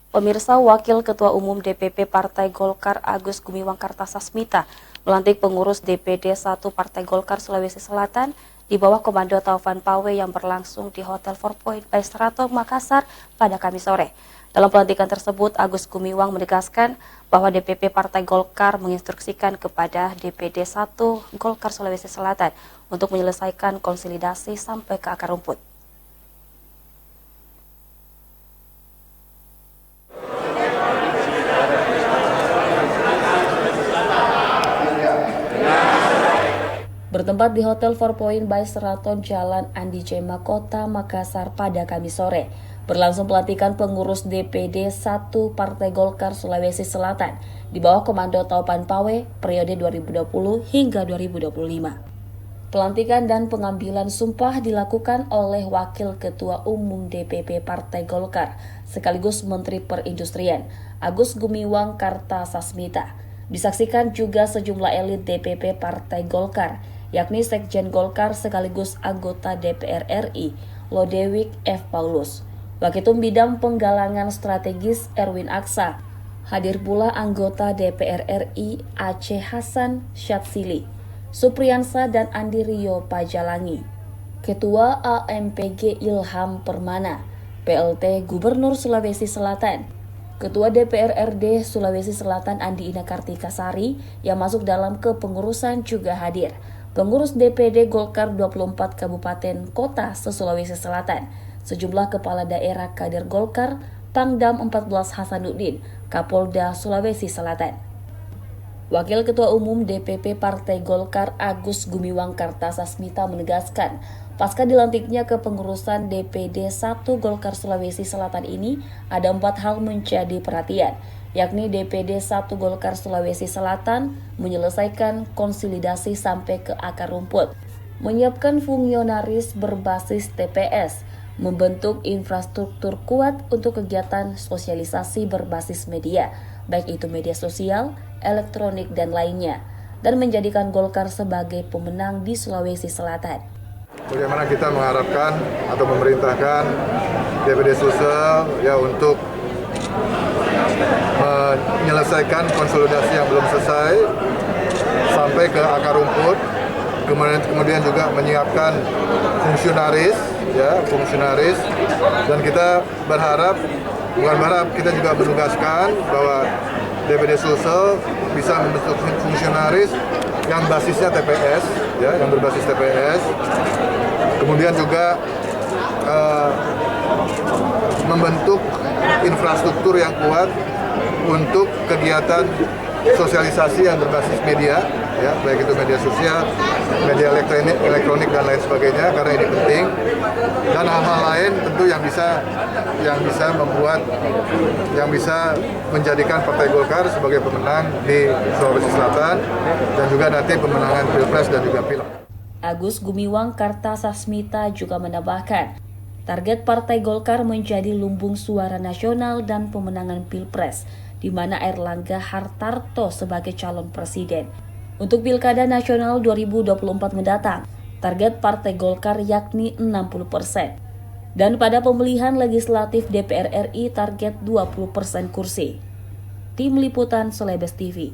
Pemirsa, Wakil Ketua Umum DPP Partai Golkar Agus Gumiwang Kartasasmita melantik pengurus DPD 1 Partai Golkar Sulawesi Selatan di bawah komando Taufan Pawe yang berlangsung di Hotel 4 Point by Sheraton Makassar pada Kamis sore. Dalam pelantikan tersebut, Agus Gumiwang menegaskan bahwa DPP Partai Golkar menginstruksikan kepada DPD 1 Golkar Sulawesi Selatan untuk menyelesaikan konsolidasi sampai ke akar rumput. Bertempat di Hotel 4 Point by Sheraton Jalan Andi Jema, Kota Makassar pada Kamis sore, berlangsung pelantikan pengurus DPD 1 Partai Golkar Sulawesi Selatan di bawah komando Taufan Pawe periode 2020 hingga 2025. Pelantikan dan pengambilan sumpah dilakukan oleh Wakil Ketua Umum DPP Partai Golkar sekaligus Menteri Perindustrian Agus Gumiwang Kartasasmita. Disaksikan juga sejumlah elit DPP Partai Golkar, yakni Sekjen Golkar sekaligus anggota DPR RI, Lodewijk F. Paulus, Waketum Bidang Penggalangan Strategis Erwin Aksa, hadir pula anggota DPR RI Aceh Hasan Syadsili, Supriyansa dan Andi Rio Pajalangi, Ketua AMPG Ilham Permana, PLT Gubernur Sulawesi Selatan, Ketua DPR RD Sulawesi Selatan Andi Ina Kartikasari yang masuk dalam kepengurusan juga hadir. Pengurus DPD Golkar 24 Kabupaten Kota se-Sulawesi Selatan, sejumlah kepala daerah kader Golkar, Pangdam 14 Hasanuddin, Kapolda Sulawesi Selatan. Wakil Ketua Umum DPP Partai Golkar Agus Gumiwang Kartasasmita menegaskan, pasca dilantiknya kepengurusan DPD 1 Golkar Sulawesi Selatan ini, ada 4 hal menjadi perhatian, yakni DPD 1 Golkar Sulawesi Selatan menyelesaikan konsolidasi sampai ke akar rumput, menyiapkan fungsionaris berbasis TPS, membentuk infrastruktur kuat untuk kegiatan sosialisasi berbasis media, baik itu media sosial, elektronik, dan lainnya, dan menjadikan Golkar sebagai pemenang di Sulawesi Selatan. Bagaimana kita mengharapkan atau memerintahkan DPD Sulsel untuk menyelesaikan konsolidasi yang belum selesai sampai ke akar rumput, kemudian juga menyiapkan fungsionaris, dan kita kita juga menugaskan bahwa DPD Sulsel bisa membentuk fungsionaris yang basisnya TPS, yang berbasis TPS, kemudian juga membentuk infrastruktur yang kuat untuk kegiatan sosialisasi yang berbasis media, baik itu media sosial, media elektronik dan lain sebagainya, karena ini penting. Dan hal-hal lain tentu yang bisa menjadikan Partai Golkar sebagai pemenang di Sulawesi Selatan dan juga nanti pemenangan Pilpres dan juga Pileg. Agus Gumiwang Kartasasmita juga menambahkan, target Partai Golkar menjadi lumbung suara nasional dan pemenangan Pilpres, di mana Airlangga Hartarto sebagai calon presiden. Untuk Pilkada Nasional 2024 mendatang, target Partai Golkar yakni 60%. Dan pada pemilihan legislatif DPR RI target 20% kursi. Tim Liputan Celebes TV.